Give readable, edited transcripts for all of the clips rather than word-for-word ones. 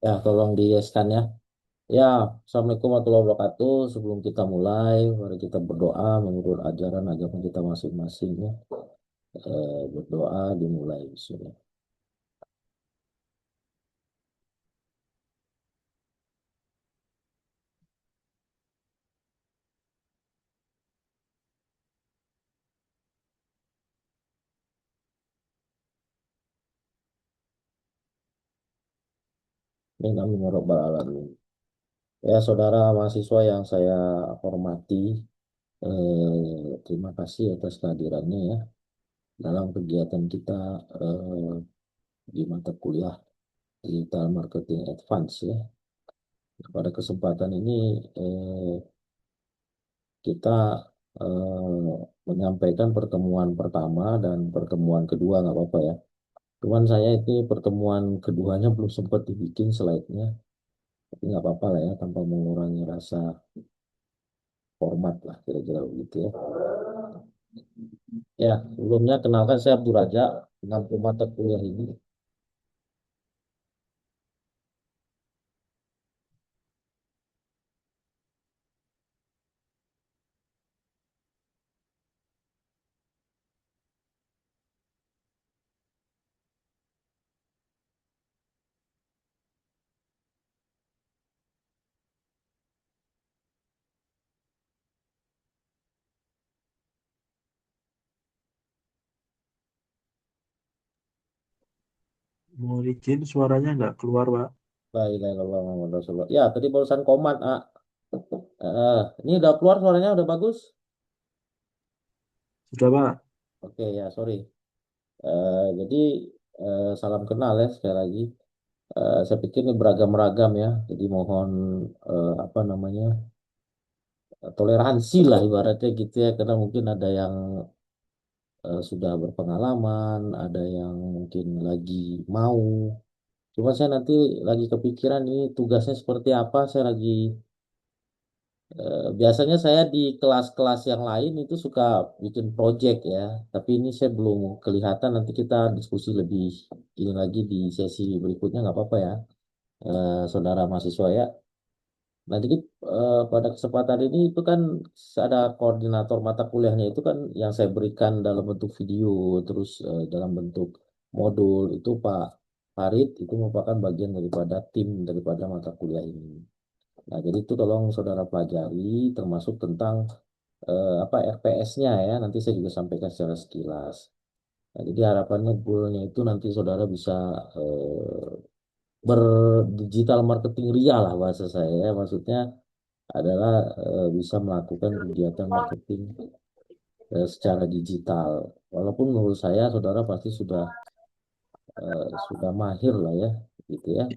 Ya, tolong di-yes-kan ya. Ya, Assalamualaikum warahmatullahi wabarakatuh. Sebelum kita mulai, mari kita berdoa menurut ajaran agama kita masing-masing ya. Berdoa dimulai. Bismillah. Amin amin ya rabbal alamin. Ya, saudara mahasiswa yang saya hormati, terima kasih atas kehadirannya ya dalam kegiatan kita eh, di mata kuliah Digital Marketing Advance ya. Pada kesempatan ini eh, kita menyampaikan pertemuan pertama dan pertemuan kedua nggak apa-apa ya. Cuman saya ini pertemuan keduanya belum sempat dibikin slide-nya, tapi nggak apa-apa lah ya tanpa mengurangi rasa format lah kira-kira begitu ya. Ya, sebelumnya kenalkan saya Abdul Raja, pengampu mata kuliah ini. Mohon izin suaranya nggak keluar, Pak. La ilaha illallah Muhammadur Rasulullah. Ya, tadi barusan komat, ah. Ini udah keluar suaranya udah bagus. Sudah, Pak. Oke ya, sorry. Jadi salam kenal ya sekali lagi. Saya pikir ini beragam-ragam ya. Jadi mohon apa namanya toleransi lah ibaratnya gitu ya. Karena mungkin ada yang sudah berpengalaman, ada yang mungkin lagi mau. Cuma saya nanti lagi kepikiran ini tugasnya seperti apa. Saya lagi biasanya saya di kelas-kelas yang lain itu suka bikin project ya. Tapi ini saya belum kelihatan. Nanti kita diskusi lebih ini lagi di sesi berikutnya nggak apa-apa ya, saudara mahasiswa ya. Nah, jadi pada kesempatan ini itu kan ada koordinator mata kuliahnya itu kan yang saya berikan dalam bentuk video, terus dalam bentuk modul itu Pak Farid itu merupakan bagian daripada tim daripada mata kuliah ini. Nah, jadi itu tolong saudara pelajari termasuk tentang apa RPS-nya ya. Nanti saya juga sampaikan secara sekilas. Nah, jadi harapannya goalnya itu nanti saudara bisa berdigital marketing ria lah bahasa saya ya. Maksudnya adalah bisa melakukan kegiatan marketing secara digital. Walaupun menurut saya saudara pasti sudah mahir lah ya, gitu ya.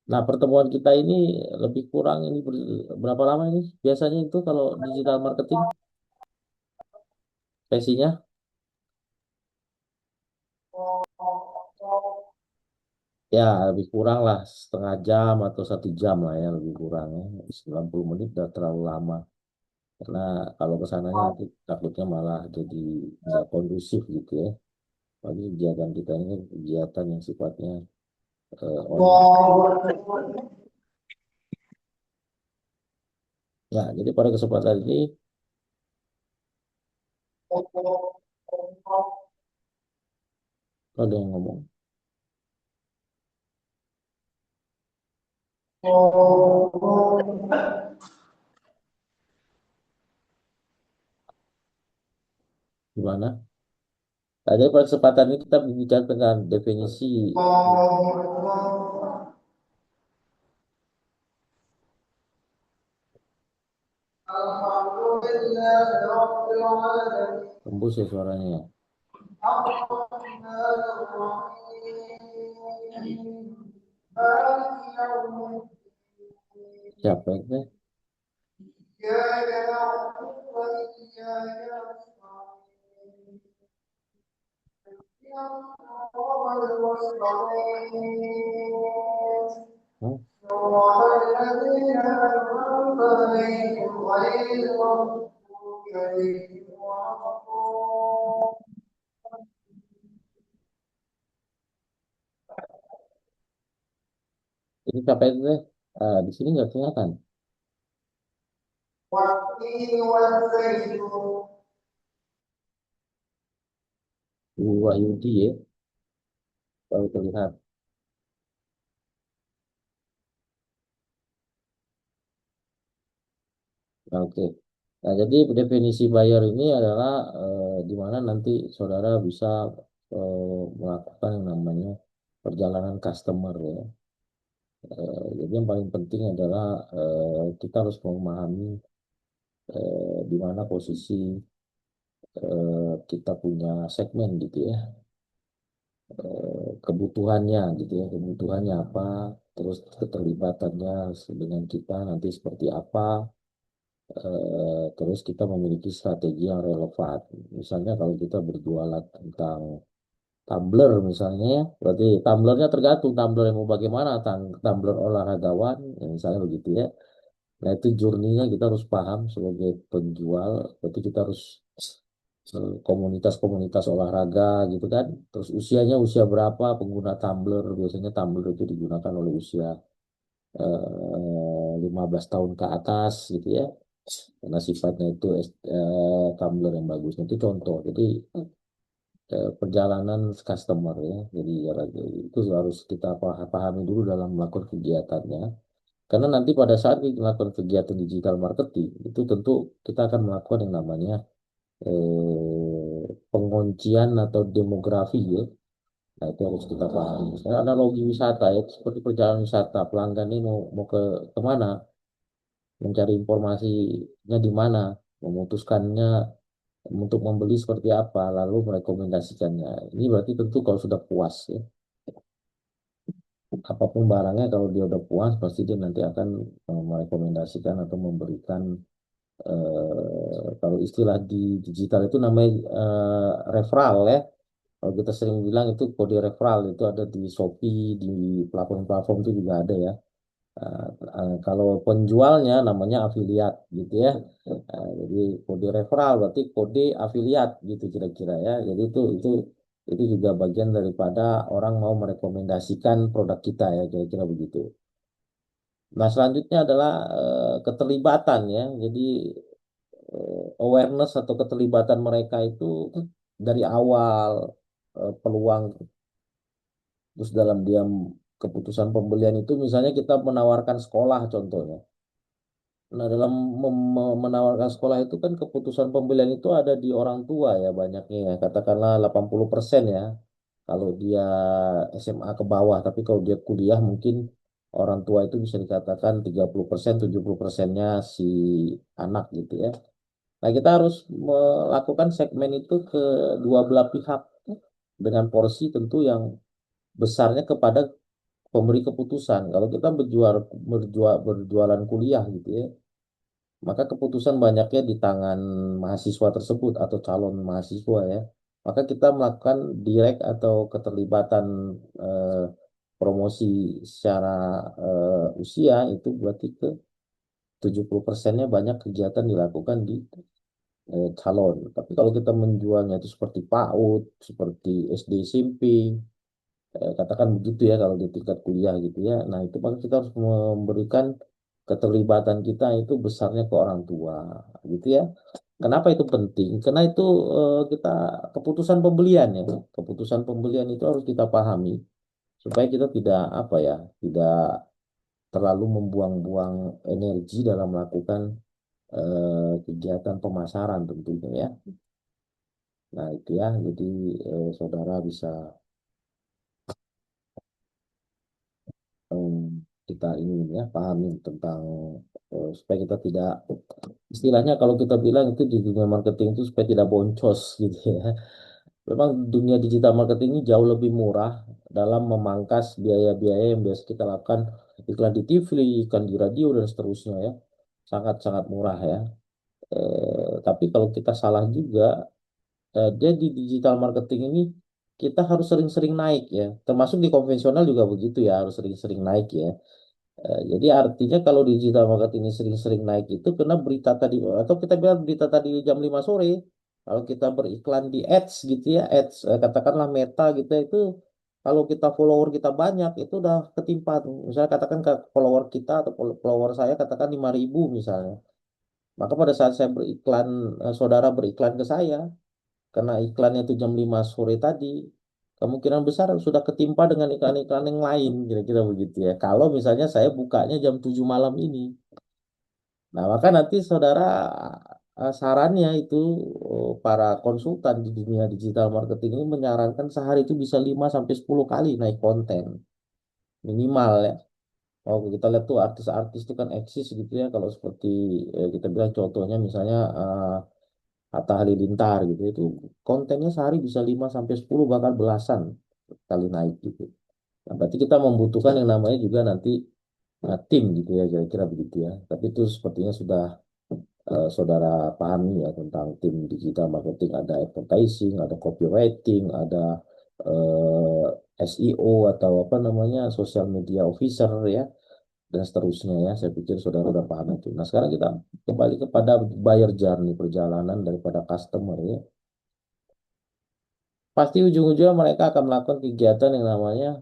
Nah, pertemuan kita ini lebih kurang ini berapa lama ini? Biasanya itu kalau digital marketing sesinya ya lebih kurang lah setengah jam atau 1 jam lah ya lebih kurang ya. 90 menit udah terlalu lama. Karena kalau kesananya nanti takutnya malah jadi nggak kondusif gitu ya. Bagi kegiatan kita ini kan kegiatan yang sifatnya online. Ya, jadi pada kesempatan ini ada yang ngomong gimana? Nah, jadi pada kesempatan ini kita berbicara tentang definisi. Tembus ya suaranya ya. Siapa itu? Hah? Ini siapa itu deh? Di sini nggak kelihatan. Wahyudi ya, baru terlihat. Nah, oke. Nah, jadi definisi buyer ini adalah di mana nanti saudara bisa melakukan yang namanya perjalanan customer ya. Jadi yang paling penting adalah kita harus memahami di mana posisi kita punya segmen gitu ya, kebutuhannya gitu ya, kebutuhannya apa, terus keterlibatannya dengan kita nanti seperti apa, terus kita memiliki strategi yang relevan. Misalnya kalau kita berjualan tentang tumbler misalnya ya, berarti tumblernya tergantung tumbler yang mau bagaimana, tumbler olahragawan, ya misalnya begitu ya. Nah itu journey-nya kita harus paham sebagai penjual, berarti kita harus komunitas-komunitas olahraga gitu kan. Terus usianya usia berapa pengguna tumbler, biasanya tumbler itu digunakan oleh usia 15 tahun ke atas gitu ya. Karena sifatnya itu tumbler yang bagus. Nah, itu contoh. Jadi perjalanan customer ya. Jadi itu harus kita pahami dulu dalam melakukan kegiatannya. Karena nanti pada saat kita melakukan kegiatan digital marketing, itu tentu kita akan melakukan yang namanya penguncian atau demografi ya. Nah, itu harus kita pahami. Misalnya analogi wisata ya, seperti perjalanan wisata, pelanggan ini mau ke kemana, mencari informasinya di mana, memutuskannya untuk membeli seperti apa, lalu merekomendasikannya. Ini berarti tentu kalau sudah puas ya, apapun barangnya kalau dia udah puas, pasti dia nanti akan merekomendasikan atau memberikan kalau istilah di digital itu namanya referral ya. Kalau kita sering bilang itu kode referral itu ada di Shopee, di platform-platform itu juga ada ya. Eh, kalau penjualnya namanya afiliat gitu ya. Jadi kode referral berarti kode afiliat gitu kira-kira ya. Jadi itu juga bagian daripada orang mau merekomendasikan produk kita ya kira-kira begitu. Nah, selanjutnya adalah keterlibatan ya. Jadi awareness atau keterlibatan mereka itu dari awal peluang terus dalam diam keputusan pembelian itu misalnya kita menawarkan sekolah contohnya. Nah, dalam menawarkan sekolah itu kan keputusan pembelian itu ada di orang tua ya banyaknya ya. Katakanlah 80% ya. Kalau dia SMA ke bawah, tapi kalau dia kuliah mungkin orang tua itu bisa dikatakan 30%, 70%-nya si anak gitu ya. Nah, kita harus melakukan segmen itu ke dua belah pihak dengan porsi tentu yang besarnya kepada pemberi keputusan. Kalau kita berjualan kuliah gitu ya, maka keputusan banyaknya di tangan mahasiswa tersebut atau calon mahasiswa ya. Maka kita melakukan direct atau keterlibatan eh, promosi secara usia itu berarti ke 70%-nya banyak kegiatan dilakukan di calon. Tapi kalau kita menjualnya itu seperti PAUD, seperti SD SMP, katakan begitu ya kalau di tingkat kuliah gitu ya. Nah, itu maka kita harus memberikan keterlibatan kita itu besarnya ke orang tua gitu ya. Kenapa itu penting? Karena itu kita keputusan pembelian ya. Keputusan pembelian itu harus kita pahami supaya kita tidak apa ya, tidak terlalu membuang-buang energi dalam melakukan kegiatan pemasaran tentunya ya. Nah, itu ya. Jadi saudara bisa em, kita ini ya pahami tentang supaya kita tidak istilahnya kalau kita bilang itu di dunia marketing itu supaya tidak boncos gitu ya. Memang dunia digital marketing ini jauh lebih murah dalam memangkas biaya-biaya yang biasa kita lakukan iklan di TV, iklan di radio dan seterusnya ya. Sangat-sangat murah ya. Tapi kalau kita salah juga, dia di digital marketing ini kita harus sering-sering naik ya. Termasuk di konvensional juga begitu ya, harus sering-sering naik ya. Jadi artinya kalau digital marketing ini sering-sering naik itu kena berita tadi atau kita bilang berita tadi jam 5 sore. Kalau kita beriklan di ads gitu ya, ads katakanlah Meta gitu ya, itu Kalau kita follower kita banyak, itu udah ketimpa tuh. Misalnya katakan ke follower kita atau follower saya katakan 5.000 misalnya. Maka pada saat saya beriklan, saudara beriklan ke saya, karena iklannya itu jam 5 sore tadi, kemungkinan besar sudah ketimpa dengan iklan-iklan yang lain, kira-kira begitu ya. Kalau misalnya saya bukanya jam 7 malam ini. Nah, maka nanti saudara, sarannya itu, para konsultan di dunia digital marketing ini menyarankan sehari itu bisa 5 sampai 10 kali naik konten minimal ya. Oh, kita lihat tuh artis-artis itu kan eksis gitu ya. Kalau seperti, kita bilang contohnya misalnya, Atta Halilintar gitu itu kontennya sehari bisa 5 sampai 10 bahkan belasan kali naik gitu. Nah, berarti kita membutuhkan yang namanya juga nanti, tim gitu ya kira-kira begitu ya. Tapi itu sepertinya sudah, saudara pahami ya tentang tim digital marketing, ada advertising, ada copywriting, ada, SEO atau apa namanya social media officer ya dan seterusnya ya. Saya pikir saudara sudah paham itu. Nah, sekarang kita kembali kepada buyer journey, perjalanan daripada customer ya. Pasti ujung-ujungnya mereka akan melakukan kegiatan yang namanya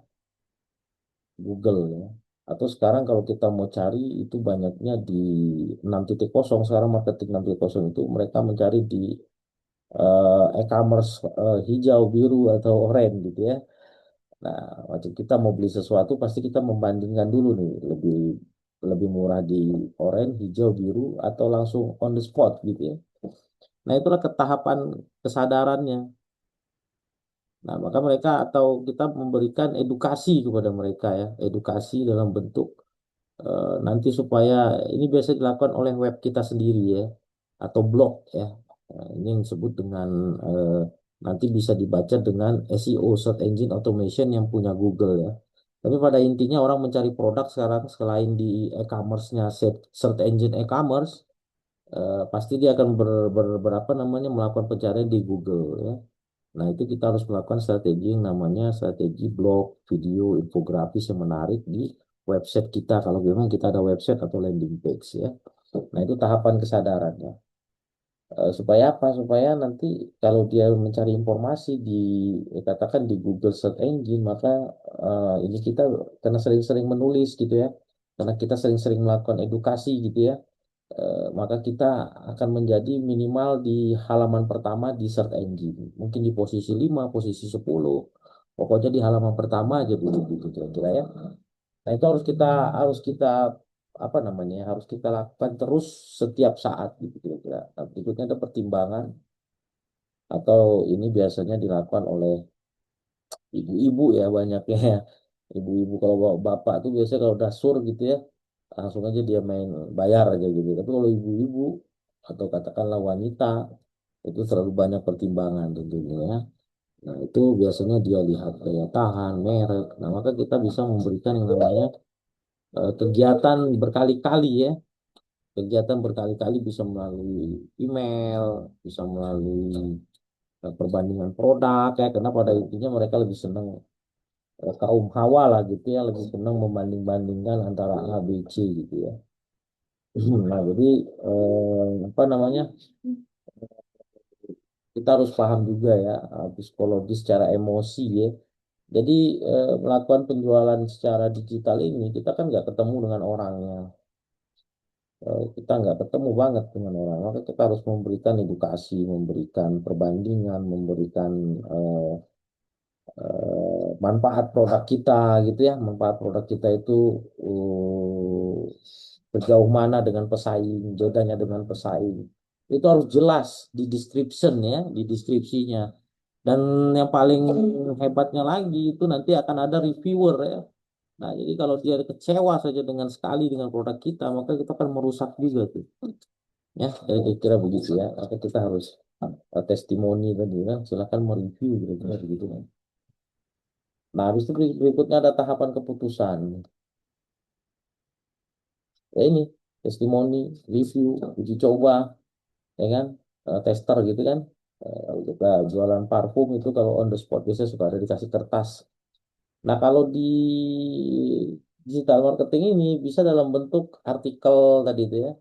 Google ya. Atau sekarang kalau kita mau cari itu banyaknya di 6.0, sekarang marketing 6.0 itu mereka mencari di, e-commerce, hijau, biru atau oranye gitu ya. Nah, waktu kita mau beli sesuatu pasti kita membandingkan dulu nih, lebih lebih murah di oranye, hijau, biru atau langsung on the spot gitu ya. Nah, itulah ketahapan kesadarannya. Nah, maka mereka atau kita memberikan edukasi kepada mereka ya, edukasi dalam bentuk, nanti supaya ini biasa dilakukan oleh web kita sendiri ya, atau blog ya. Nah, ini yang disebut dengan, nanti bisa dibaca dengan SEO, Search Engine Automation yang punya Google ya. Tapi pada intinya orang mencari produk sekarang selain di e-commerce-nya, search engine e-commerce, pasti dia akan berapa namanya melakukan pencarian di Google ya. Nah, itu kita harus melakukan strategi yang namanya strategi blog, video, infografis yang menarik di website kita. Kalau memang kita ada website atau landing page ya. Nah, itu tahapan kesadarannya. Supaya apa? Supaya nanti kalau dia mencari informasi di, katakan di Google Search Engine, maka, ini kita karena sering-sering menulis gitu ya, karena kita sering-sering melakukan edukasi gitu ya, maka kita akan menjadi minimal di halaman pertama di search engine. Mungkin di posisi 5, posisi 10. Pokoknya di halaman pertama aja dulu gitu kira-kira ya. Nah, itu harus kita apa namanya? Harus kita lakukan terus setiap saat gitu kira-kira. Nah, berikutnya ada pertimbangan atau ini biasanya dilakukan oleh ibu-ibu ya banyaknya ya. Ibu-ibu kalau bawa bapak tuh biasanya kalau udah sur gitu ya, langsung aja dia main bayar aja gitu. Tapi kalau ibu-ibu atau katakanlah wanita itu terlalu banyak pertimbangan tentunya ya. Nah, itu biasanya dia lihat daya tahan, merek. Nah, maka kita bisa memberikan yang namanya, kegiatan berkali-kali ya. Kegiatan berkali-kali bisa melalui email, bisa melalui, perbandingan produk ya. Karena pada intinya mereka lebih senang, kaum hawa lah gitu ya, lebih senang membanding-bandingkan antara A, B, C gitu ya. Nah, jadi, apa namanya? Kita harus paham juga ya, psikologi secara emosi ya. Jadi, melakukan penjualan secara digital ini kita kan nggak ketemu dengan orangnya. Kita nggak ketemu banget dengan orang. Maka kita harus memberikan edukasi, memberikan perbandingan, memberikan, manfaat produk kita gitu ya. Manfaat produk kita itu, sejauh mana dengan pesaing, bedanya dengan pesaing. Itu harus jelas di description ya, di deskripsinya. Dan yang paling hebatnya lagi itu nanti akan ada reviewer ya. Nah, jadi kalau dia kecewa saja dengan sekali dengan produk kita, maka kita akan merusak juga tuh. Ya, kira-kira begitu ya. Maka kita harus, testimoni tadi kan, silakan mereview kira-kira begitu kan. Nah, habis itu berikutnya ada tahapan keputusan. Ya ini, testimoni, review, uji coba, ya kan, tester gitu kan. Kalau kita jualan parfum itu kalau on the spot biasanya suka ada dikasih kertas. Nah, kalau di digital marketing ini bisa dalam bentuk artikel tadi itu ya,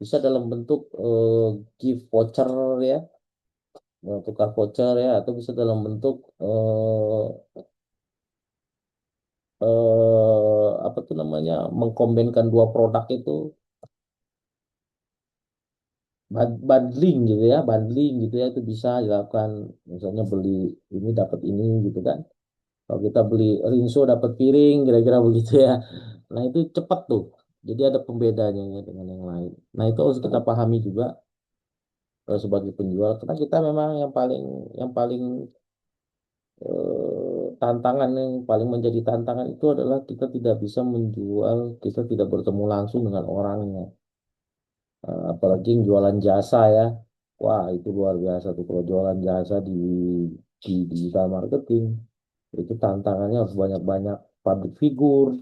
bisa dalam bentuk, gift voucher ya, tukar voucher ya, atau bisa dalam bentuk, apa tuh namanya mengkombinkan dua produk itu bundling gitu ya, bundling gitu ya itu bisa dilakukan. Misalnya beli ini dapat ini gitu kan. Kalau kita beli rinso dapat piring, kira-kira begitu ya. Nah itu cepat tuh. Jadi ada pembedanya ya dengan yang lain. Nah itu harus kita pahami juga sebagai penjual. Karena kita memang yang paling tantangan yang paling menjadi tantangan itu adalah kita tidak bisa menjual, kita tidak bertemu langsung dengan orangnya. Apalagi yang jualan jasa ya. Wah itu luar biasa tuh kalau jualan jasa di digital marketing. Itu tantangannya harus banyak-banyak public figure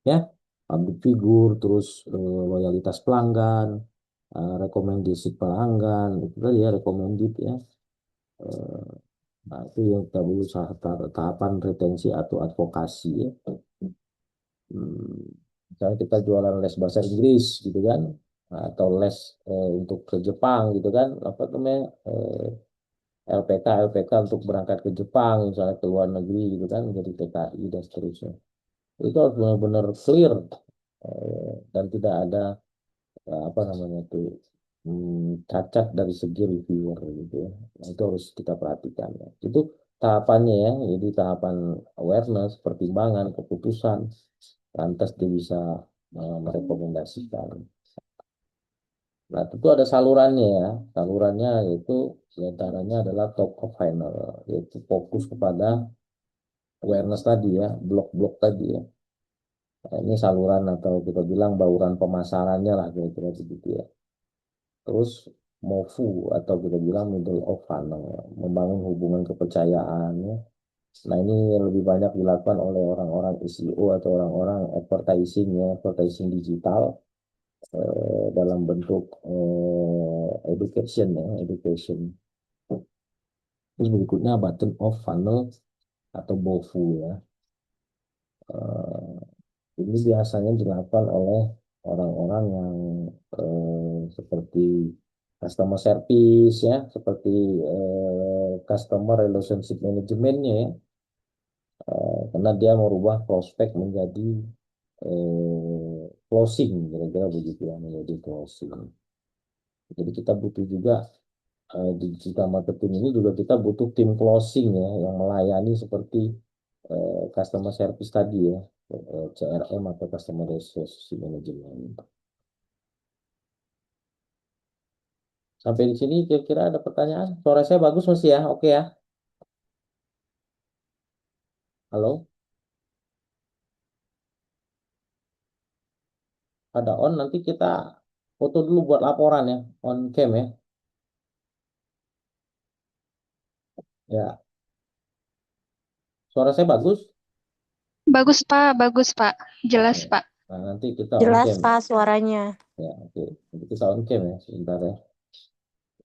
ya, public figure, terus loyalitas pelanggan, rekomendasi pelanggan, itu tadi ya recommended ya. Eh, nah, itu yang kita butuh tahapan retensi atau advokasi ya. Hmm, misalnya kita jualan les bahasa Inggris gitu kan, atau les untuk ke Jepang gitu kan, apa namanya LPK untuk berangkat ke Jepang, misalnya ke luar negeri gitu kan, jadi TKI dan seterusnya. Itu harus benar-benar clear dan tidak ada apa namanya itu cacat dari segi reviewer gitu ya. Nah, itu harus kita perhatikan ya. Itu tahapannya ya, jadi tahapan awareness, pertimbangan, keputusan, lantas dia bisa merekomendasikan. Nah, tentu ada salurannya ya. Salurannya yaitu diantaranya adalah top of funnel, yaitu fokus kepada awareness tadi ya, blok-blok tadi ya. Nah, ini saluran atau kita bilang bauran pemasarannya lah kira-kira begitu ya. Terus MOFU atau kita bilang middle of funnel, ya, membangun hubungan kepercayaan ya. Nah ini lebih banyak dilakukan oleh orang-orang SEO atau orang-orang advertising ya, advertising digital dalam bentuk education ya, education. Terus berikutnya button of funnel atau BOFU ya. Eh, ini biasanya dilakukan oleh orang-orang yang seperti customer service ya, seperti customer relationship managementnya ya, karena dia merubah prospek menjadi closing, kira-kira begitu ya, menjadi closing. Jadi kita butuh juga di digital marketing ini juga kita butuh tim closing ya, yang melayani seperti customer service tadi ya, CRM atau customer relationship management. Sampai di sini kira-kira ada pertanyaan? Suara saya bagus masih ya? Oke ya? Halo? Ada on, nanti kita foto dulu buat laporan ya, on cam ya. Ya, suara saya bagus? Bagus Pak, Oke. jelas Pak. Nah, nanti kita on Jelas cam. Pak suaranya. Ya, oke. Nanti kita on cam ya, sebentar ya.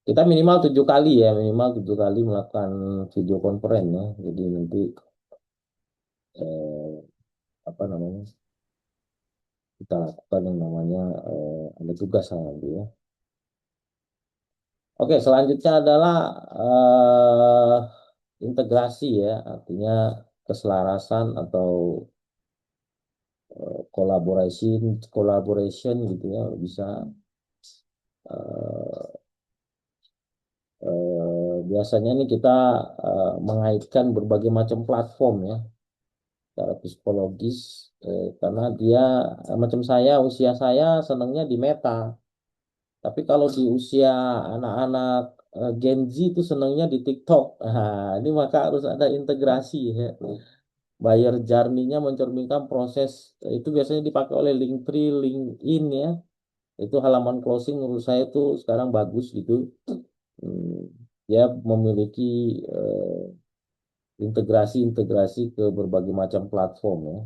Kita minimal 7 kali ya, minimal 7 kali melakukan video conference ya. Jadi nanti eh, apa namanya? Kita lakukan yang namanya ada tugas nanti ya. Oke, selanjutnya adalah integrasi ya, artinya keselarasan atau collaboration, collaboration gitu ya, bisa eh, biasanya nih kita mengaitkan berbagai macam platform ya, secara psikologis, karena dia macam saya, usia saya senangnya di Meta, tapi kalau di usia anak-anak Gen Z itu senangnya di TikTok. Nah, ini maka harus ada integrasi ya. Buyer journey-nya mencerminkan proses itu biasanya dipakai oleh Linktree, LinkedIn ya. Itu halaman closing menurut saya tuh sekarang bagus gitu. Hmm, dia memiliki integrasi-integrasi ke berbagai macam platform ya.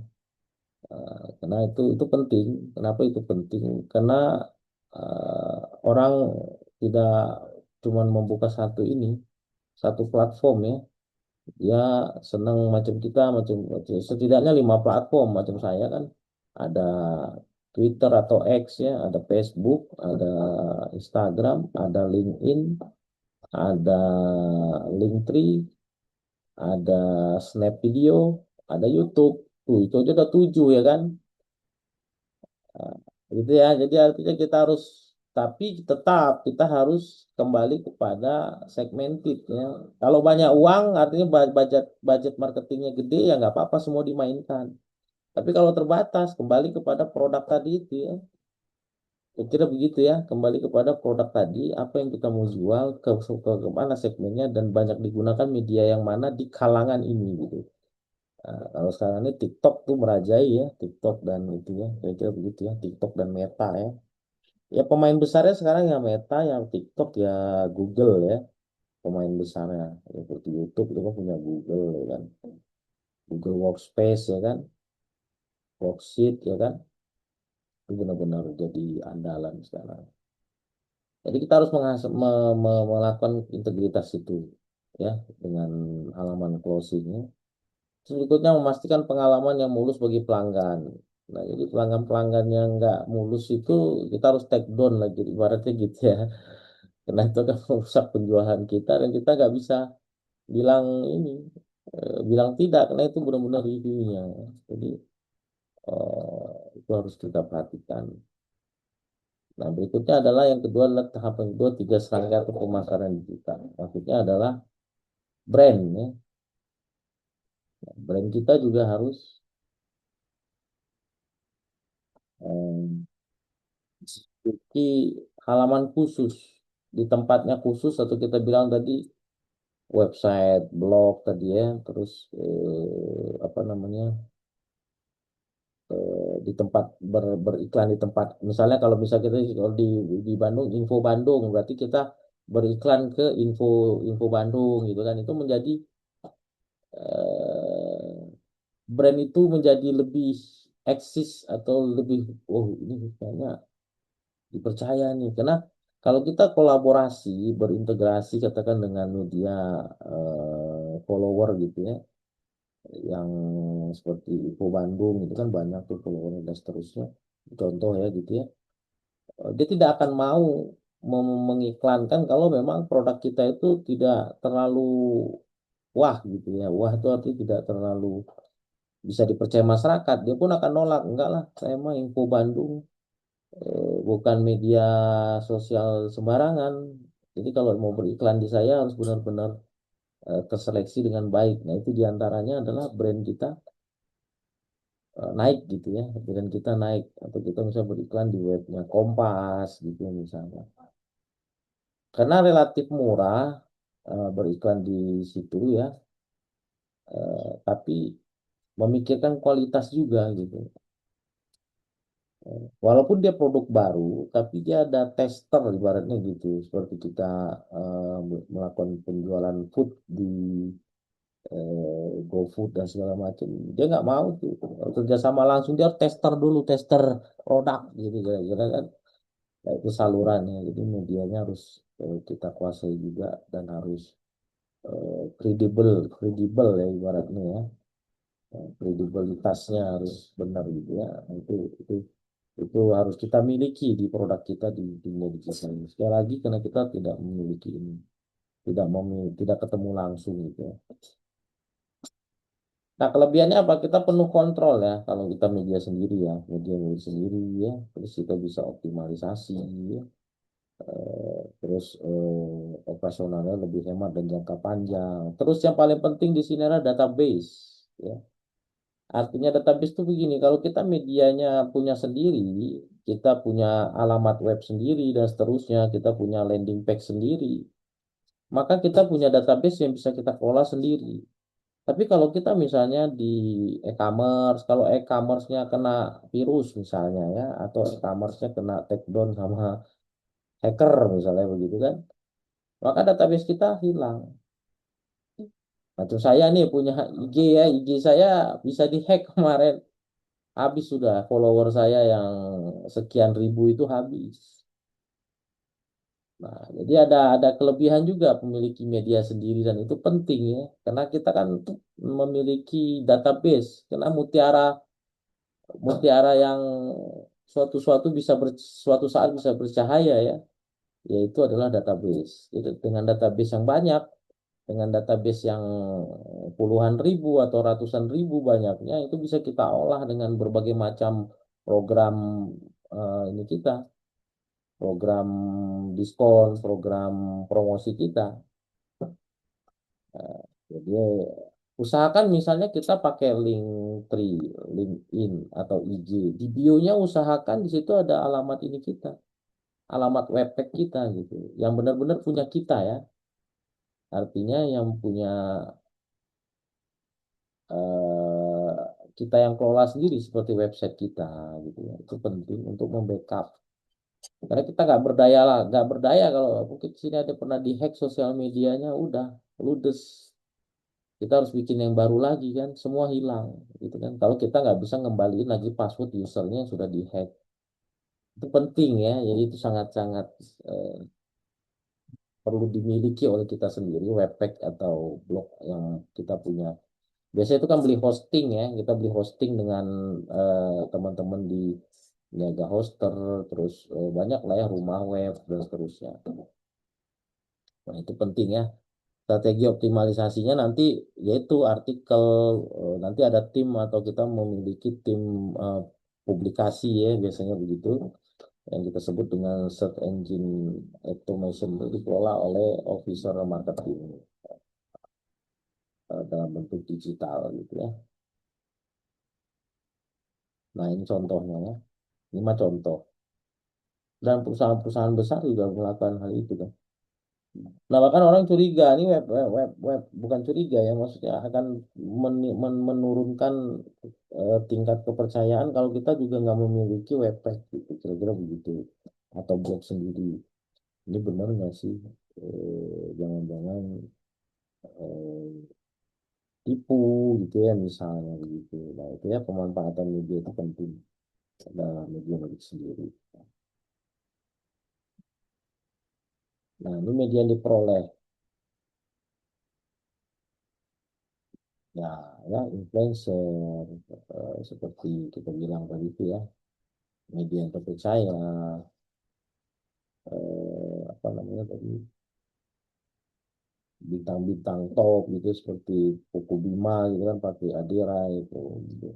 Karena itu penting. Kenapa itu penting? Karena eh, orang tidak cuma membuka satu ini, satu platform ya. Dia senang macam kita, macam setidaknya 5 platform macam saya kan. Ada Twitter atau X ya, ada Facebook, ada Instagram, ada LinkedIn, ada Linktree, ada Snap Video, ada YouTube. Tuh, itu aja udah 7 ya kan. Nah, gitu ya. Jadi artinya kita harus, tapi tetap kita harus kembali kepada segmented ya. Kalau banyak uang artinya budget budget marketingnya gede ya nggak apa-apa semua dimainkan. Tapi kalau terbatas kembali kepada produk tadi itu ya. Saya kira begitu ya, kembali kepada produk tadi, apa yang kita mau jual, ke mana segmennya, dan banyak digunakan media yang mana di kalangan ini gitu. Nah, kalau sekarang ini TikTok tuh merajai ya, TikTok dan itu ya, saya kira begitu ya, TikTok dan Meta ya. Ya pemain besarnya sekarang ya Meta, ya TikTok ya Google ya, pemain besarnya. Ya, seperti YouTube itu kan punya Google ya kan, Google Workspace ya kan, Worksheet ya kan, itu benar-benar jadi andalan sekarang. Jadi kita harus melakukan integritas itu ya dengan halaman closingnya. Terus berikutnya memastikan pengalaman yang mulus bagi pelanggan. Nah, jadi pelanggan-pelanggan yang nggak mulus itu kita harus take down lagi, ibaratnya gitu ya. Karena itu akan merusak penjualan kita dan kita nggak bisa bilang ini, bilang tidak, karena itu benar-benar reviewnya. Jadi itu harus kita perhatikan. Nah, berikutnya adalah yang kedua adalah tahap yang kedua, tiga serangkaian atau pemasaran digital. Maksudnya adalah brand ya. Brand kita juga harus eh, memiliki halaman khusus di tempatnya khusus, atau kita bilang tadi website, blog tadi ya, terus apa namanya, di tempat beriklan di tempat, misalnya kalau bisa kita kalau di Bandung, info Bandung, berarti kita beriklan ke info info Bandung gitu kan, itu menjadi eh, brand itu menjadi lebih eksis atau lebih, oh ini kayaknya dipercaya nih, karena kalau kita kolaborasi berintegrasi katakan dengan media follower gitu ya, yang seperti Info Bandung itu kan banyak tuh follower dan seterusnya, contoh ya gitu ya. Dia tidak akan mau mengiklankan kalau memang produk kita itu tidak terlalu wah gitu ya, wah itu artinya tidak terlalu bisa dipercaya masyarakat, dia pun akan nolak, enggak lah saya mah Info Bandung, bukan media sosial sembarangan. Jadi kalau mau beriklan di saya harus benar-benar terseleksi dengan baik. Nah, itu diantaranya adalah brand kita naik gitu ya, brand kita naik, atau kita bisa beriklan di webnya Kompas gitu misalnya. Karena relatif murah beriklan di situ ya, tapi memikirkan kualitas juga gitu. Walaupun dia produk baru, tapi dia ada tester ibaratnya gitu. Seperti kita melakukan penjualan food di GoFood dan segala macam. Dia nggak mau tuh kerjasama langsung, dia harus tester dulu, tester produk gitu kira-kira kan. Nah, itu salurannya. Jadi medianya harus kita kuasai juga dan harus kredibel, kredibel ya ibaratnya ya. Kredibilitasnya harus benar gitu ya. Nah, itu harus kita miliki di produk kita di dunia digital ini. Sekali lagi karena kita tidak memiliki ini, tidak ketemu langsung gitu ya. Nah, kelebihannya apa? Kita penuh kontrol ya. Kalau kita media sendiri ya, media milik sendiri ya, terus kita bisa optimalisasi ya. Terus operasionalnya lebih hemat dan jangka panjang. Terus yang paling penting di sini adalah database ya. Artinya database itu begini, kalau kita medianya punya sendiri, kita punya alamat web sendiri dan seterusnya, kita punya landing page sendiri, maka kita punya database yang bisa kita kelola sendiri. Tapi kalau kita misalnya di e-commerce, kalau e-commerce-nya kena virus misalnya ya, atau e-commerce-nya kena take down sama hacker misalnya begitu kan, maka database kita hilang. Macam saya nih punya IG ya, IG saya bisa dihack kemarin. Habis sudah follower saya yang sekian ribu itu habis. Nah, jadi ada kelebihan juga memiliki media sendiri dan itu penting ya, karena kita kan memiliki database. Karena mutiara mutiara yang suatu bisa suatu saat bisa bercahaya ya, yaitu adalah database. Jadi dengan database yang banyak, dengan database yang puluhan ribu atau ratusan ribu banyaknya, itu bisa kita olah dengan berbagai macam program ini kita, program diskon, program promosi kita. Jadi usahakan misalnya kita pakai Linktree, LinkedIn atau IG. Di bio-nya usahakan di situ ada alamat ini kita, alamat webpack kita gitu. Yang benar-benar punya kita ya. Artinya yang punya eh, kita yang kelola sendiri seperti website kita gitu ya. Itu penting untuk membackup. Karena kita nggak berdaya lah, nggak berdaya kalau mungkin sini ada pernah dihack sosial medianya, udah ludes. Kita harus bikin yang baru lagi kan, semua hilang gitu kan. Kalau kita nggak bisa ngembaliin lagi password usernya yang sudah dihack, itu penting ya. Jadi itu sangat-sangat eh, perlu dimiliki oleh kita sendiri, webpack atau blog yang kita punya. Biasanya itu kan beli hosting ya, kita beli hosting dengan teman-teman di Niaga Hoster, terus banyak lah ya rumah web dan seterusnya. Nah, itu penting ya. Strategi optimalisasinya nanti yaitu artikel, nanti ada tim atau kita memiliki tim eh, publikasi ya, biasanya begitu, yang kita sebut dengan search engine automation, itu dikelola oleh officer marketing dalam bentuk digital gitu ya. Nah ini contohnya ya, ini mah contoh. Dan perusahaan-perusahaan besar juga melakukan hal itu kan. Nah, bahkan orang curiga, ini web, bukan curiga ya, maksudnya akan menurunkan tingkat kepercayaan kalau kita juga nggak memiliki webpage gitu, kira-kira begitu, atau blog sendiri. Ini benar nggak sih? Jangan-jangan tipu gitu ya misalnya begitu. Nah, itu ya pemanfaatan media itu penting dalam media milik sendiri. Nah, ini media yang diperoleh. Ya, ya influencer seperti kita bilang tadi itu ya, media yang terpercaya, apa namanya tadi, bintang-bintang top gitu seperti Puku Bima gitu kan, pakai Adira itu gitu.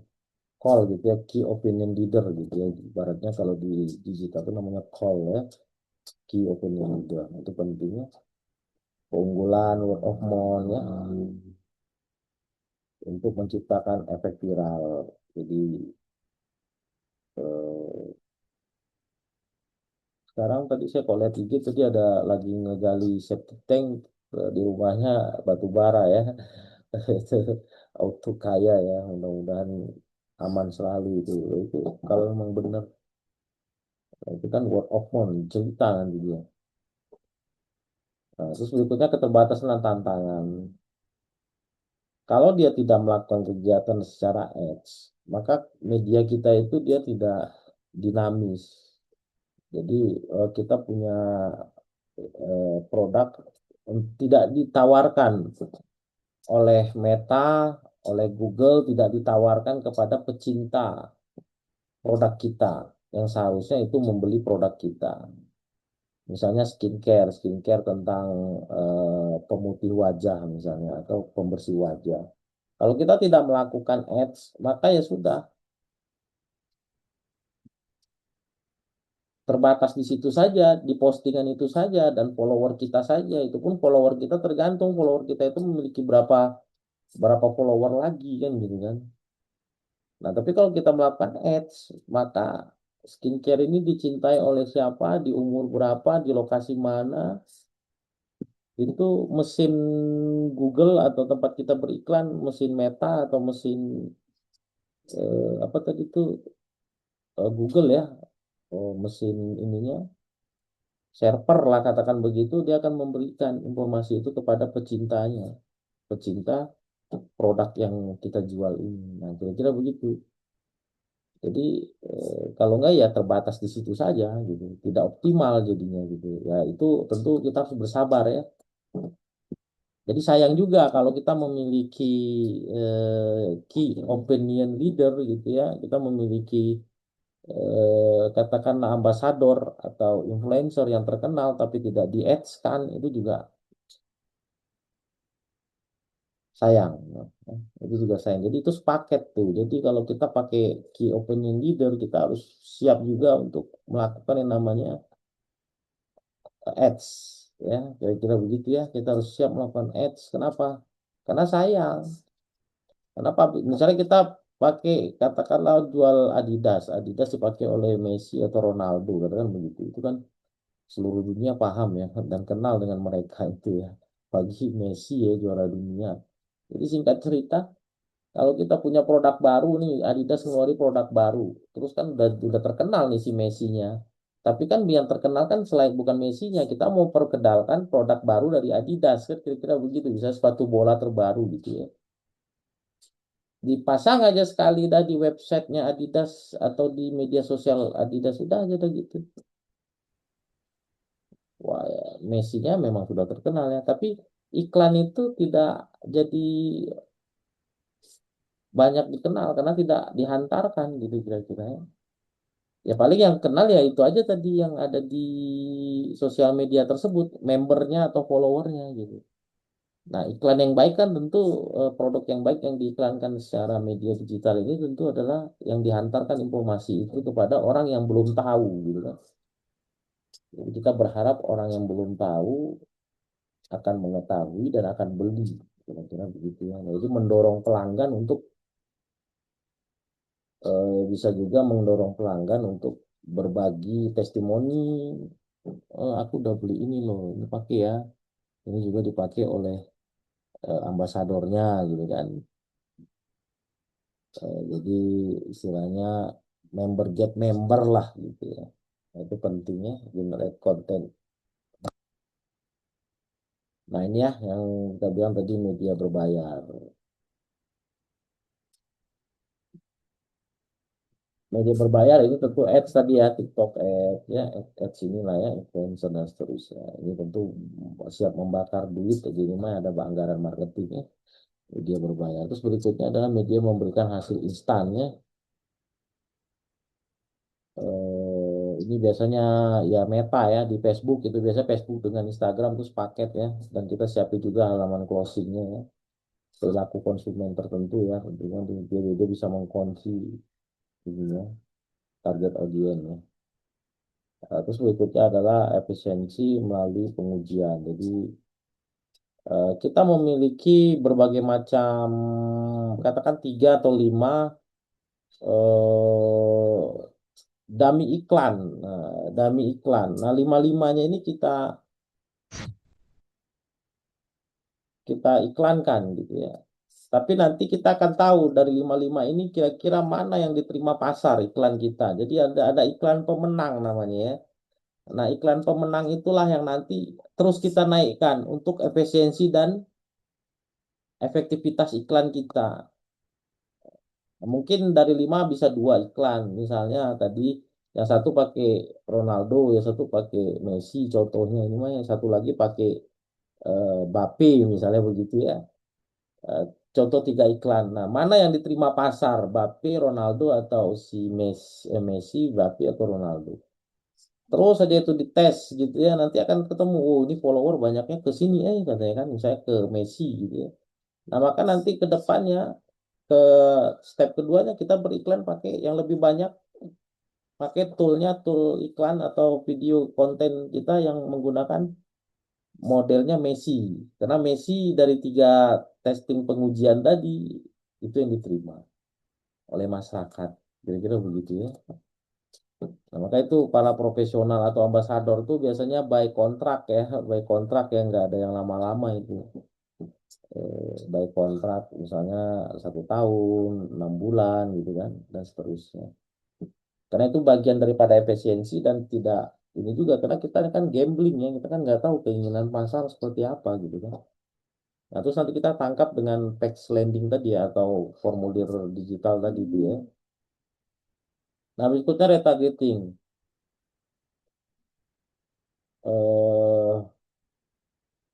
Call gitu ya, key opinion leader gitu ya, ibaratnya kalau di digital itu namanya call ya, key opinion leader. Nah, itu pentingnya keunggulan word of mouth ya, untuk menciptakan efek viral. Jadi eh, sekarang tadi saya kalau lihat IG tadi ada lagi ngegali septic tank di rumahnya, batu bara ya. Itu auto kaya ya, mudah-mudahan aman selalu itu kalau memang benar. Itu kan word of mouth, cerita kan dia. Nah, terus berikutnya keterbatasan dan tantangan. Kalau dia tidak melakukan kegiatan secara ads, maka media kita itu dia tidak dinamis. Jadi kita punya produk tidak ditawarkan oleh Meta, oleh Google, tidak ditawarkan kepada pecinta produk kita yang seharusnya itu membeli produk kita. Misalnya skincare tentang pemutih wajah misalnya atau pembersih wajah. Kalau kita tidak melakukan ads, maka ya sudah terbatas di situ saja, di postingan itu saja dan follower kita saja. Itu pun follower kita tergantung follower kita itu memiliki berapa berapa follower lagi kan gitu kan. Nah, tapi kalau kita melakukan ads, maka skincare ini dicintai oleh siapa, di umur berapa, di lokasi mana, itu mesin Google atau tempat kita beriklan, mesin Meta atau mesin apa tadi itu Google ya, mesin ininya, server lah katakan begitu, dia akan memberikan informasi itu kepada pecintanya, pecinta produk yang kita jual ini. Nah, kira-kira begitu. Jadi kalau enggak ya terbatas di situ saja gitu, tidak optimal jadinya gitu. Ya itu tentu kita harus bersabar ya. Jadi sayang juga kalau kita memiliki key opinion leader gitu ya, kita memiliki katakanlah ambasador atau influencer yang terkenal tapi tidak di ads kan, itu juga sayang. Itu juga sayang. Jadi itu sepaket tuh. Jadi kalau kita pakai key opinion leader, kita harus siap juga untuk melakukan yang namanya ads. Ya, kira-kira begitu ya. Kita harus siap melakukan ads. Kenapa? Karena sayang. Kenapa? Misalnya kita pakai katakanlah jual Adidas, Adidas dipakai oleh Messi atau Ronaldo, katakan begitu. Itu kan seluruh dunia paham ya dan kenal dengan mereka itu ya. Bagi Messi ya juara dunia. Jadi singkat cerita, kalau kita punya produk baru nih, Adidas ngeluarin produk baru, terus kan udah terkenal nih si Messi-nya. Tapi kan yang terkenal kan selain bukan Messi-nya, kita mau perkenalkan produk baru dari Adidas kan kira-kira begitu, bisa sepatu bola terbaru gitu ya. Dipasang aja sekali dah di websitenya Adidas atau di media sosial Adidas sudah aja dah gitu. Wah, ya, Messi-nya memang sudah terkenal ya, tapi iklan itu tidak jadi banyak dikenal karena tidak dihantarkan gitu kira-kira ya. Ya paling yang kenal ya itu aja tadi yang ada di sosial media tersebut, membernya atau followernya gitu. Nah, iklan yang baik kan tentu produk yang baik yang diiklankan secara media digital ini tentu adalah yang dihantarkan informasi itu kepada orang yang belum tahu gitu kan. Jadi kita berharap orang yang belum tahu akan mengetahui dan akan beli kira-kira begitu ya. Nah, itu mendorong pelanggan untuk bisa juga mendorong pelanggan untuk berbagi testimoni. Aku udah beli ini loh, ini pakai ya. Ini juga dipakai oleh ambasadornya gitu kan. Jadi istilahnya member get member lah gitu ya. Nah, itu pentingnya generate content. Nah ini ya yang kita bilang tadi media berbayar. Media berbayar ini tentu ads tadi ya, TikTok ads ya, ads inilah ya, influencer dan seterusnya. Ini tentu siap membakar duit, jadi ini mah ada anggaran marketingnya, media berbayar. Terus berikutnya adalah media memberikan hasil instan ya. Ini biasanya ya Meta ya di Facebook itu biasa Facebook dengan Instagram terus paket ya, dan kita siapin juga halaman closingnya ya. Perilaku konsumen tertentu ya, tentunya dia bisa mengkunci ini ya, target audiens ya. Terus berikutnya adalah efisiensi melalui pengujian. Jadi kita memiliki berbagai macam, katakan 3 atau 5 eh, dummy iklan. Dummy iklan. Nah, lima-limanya ini kita iklankan gitu ya. Tapi nanti kita akan tahu dari lima-lima ini kira-kira mana yang diterima pasar iklan kita. Jadi ada iklan pemenang namanya ya. Nah, iklan pemenang itulah yang nanti terus kita naikkan untuk efisiensi dan efektivitas iklan kita. Nah, mungkin dari 5 bisa 2 iklan. Misalnya tadi yang satu pakai Ronaldo, yang satu pakai Messi contohnya. Ini mah yang satu lagi pakai Mbappe misalnya begitu ya. Eh, Contoh 3 iklan. Nah, mana yang diterima pasar? Mbappe, Ronaldo atau si Messi, Mbappe atau Ronaldo? Terus aja itu dites gitu ya, nanti akan ketemu, oh ini follower banyaknya ke sini, katanya kan, misalnya ke Messi gitu ya. Nah, maka nanti ke depannya, ke step keduanya kita beriklan pakai yang lebih banyak, pakai toolnya, tool iklan atau video konten kita yang menggunakan modelnya Messi. Karena Messi dari 3 testing pengujian tadi, itu yang diterima oleh masyarakat. Kira-kira begitu ya. Nah, maka itu para profesional atau ambasador tuh biasanya by kontrak ya, by kontrak ya nggak ada yang lama-lama itu. By kontrak misalnya 1 tahun, 6 bulan gitu kan, dan seterusnya. Karena itu bagian daripada efisiensi dan tidak ini juga karena kita kan gambling ya, kita kan nggak tahu keinginan pasar seperti apa gitu kan. Nah, terus nanti kita tangkap dengan text landing tadi ya, atau formulir digital tadi itu ya. Nah, berikutnya retargeting. Eh,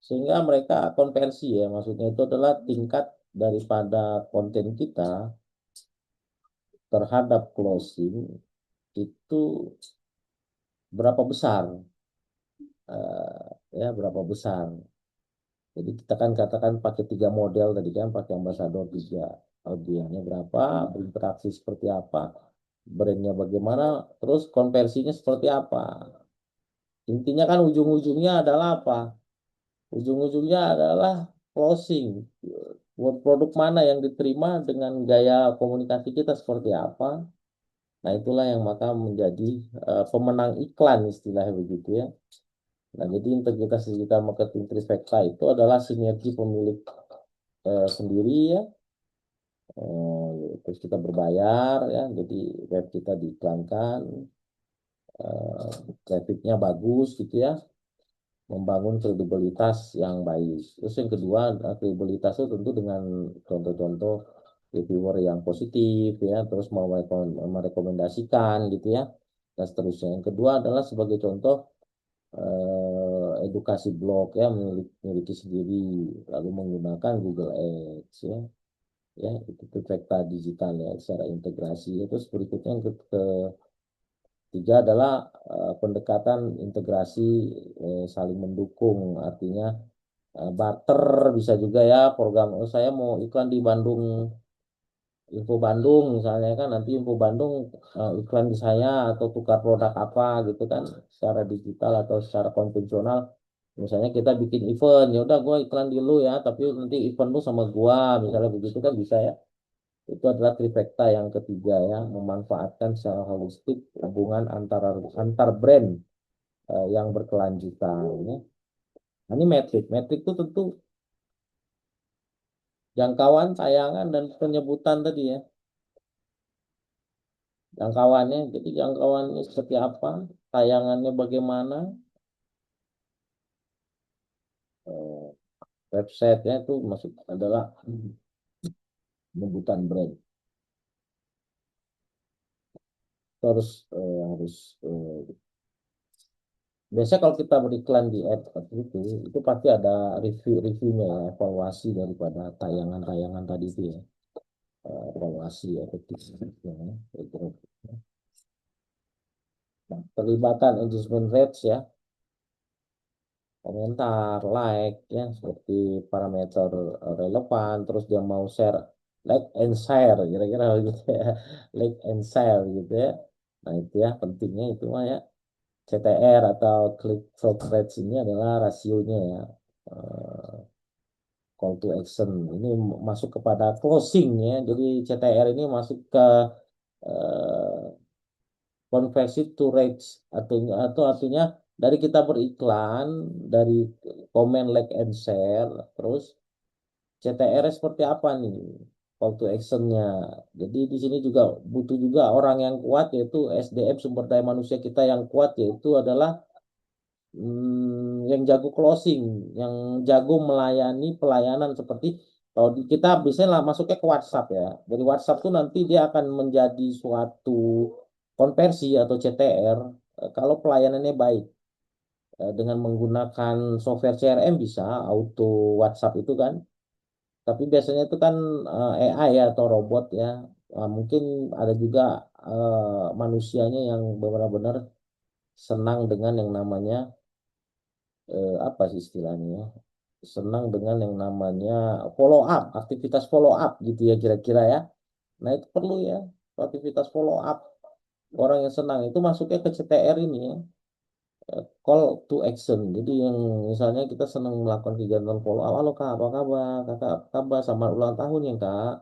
Sehingga mereka konversi ya, maksudnya itu adalah tingkat daripada konten kita terhadap closing itu berapa besar, ya berapa besar. Jadi kita kan katakan pakai tiga model tadi kan, pakai Ambassador tiga, audiennya berapa, berinteraksi seperti apa, brandnya bagaimana, terus konversinya seperti apa. Intinya kan ujung-ujungnya adalah apa? Ujung-ujungnya adalah closing. Buat produk mana yang diterima dengan gaya komunikasi kita seperti apa. Nah, itulah yang maka menjadi pemenang iklan istilahnya begitu ya. Nah, jadi integritas digital marketing trifecta itu adalah sinergi pemilik sendiri ya. Terus kita berbayar ya, jadi web kita diiklankan, trafficnya bagus gitu ya, membangun kredibilitas yang baik. Terus yang kedua, kredibilitas itu tentu dengan contoh-contoh reviewer yang positif ya, terus mau merekomendasikan gitu ya, dan seterusnya. Yang kedua adalah sebagai contoh edukasi blog ya, memiliki sendiri, lalu menggunakan Google Ads ya, ya itu fakta digital ya secara integrasi. Terus berikutnya yang ketiga adalah pendekatan integrasi saling mendukung, artinya barter bisa juga ya, program oh, saya mau iklan di Bandung, Info Bandung misalnya kan, nanti Info Bandung iklan di saya atau tukar produk apa gitu kan, secara digital atau secara konvensional. Misalnya kita bikin event, ya udah gua iklan di lu ya, tapi nanti event lu sama gua, misalnya begitu kan bisa ya. Itu adalah trifecta yang ketiga ya, memanfaatkan secara holistik hubungan antara antar brand yang berkelanjutan ya. Nah, ini metrik. Metrik itu tentu jangkauan, tayangan, dan penyebutan tadi ya. Jangkauannya, jadi jangkauannya seperti apa, tayangannya bagaimana, eh, website ya itu masuk adalah penyebutan brand. Terus harus biasanya kalau kita beriklan di ad seperti itu pasti ada review-reviewnya ya, evaluasi daripada tayangan-tayangan tadi itu ya, evaluasi efektifnya ya. Gitu. Nah, terlibatan engagement rates ya, komentar, like ya, seperti parameter relevan, terus dia mau share, like and share, kira-kira gitu ya, like and share gitu ya. Nah itu ya pentingnya itu mah ya, CTR atau click through rates ini adalah rasionya ya. Eh, Call to action ini masuk kepada closing ya, jadi CTR ini masuk ke eh, conversi to rates, atau artinya dari kita beriklan, dari komen, like and share, terus CTR seperti apa nih, call to actionnya. Jadi di sini juga butuh juga orang yang kuat, yaitu SDM, sumber daya manusia kita yang kuat, yaitu adalah yang jago closing, yang jago melayani pelayanan. Seperti kalau kita biasanya lah masuknya ke WhatsApp ya. Dari WhatsApp tuh nanti dia akan menjadi suatu konversi atau CTR kalau pelayanannya baik. Dengan menggunakan software CRM bisa auto WhatsApp itu kan. Tapi biasanya itu kan AI ya atau robot ya. Mungkin ada juga manusianya yang benar-benar senang dengan yang namanya apa sih istilahnya ya? Senang dengan yang namanya follow up, aktivitas follow up gitu ya kira-kira ya. Nah itu perlu ya, aktivitas follow up. Orang yang senang itu masuknya ke CTR ini ya, call to action. Jadi yang misalnya kita senang melakukan kegiatan follow up, halo kak, apa kabar? Kakak, apa kabar? Selamat ulang tahun ya kak.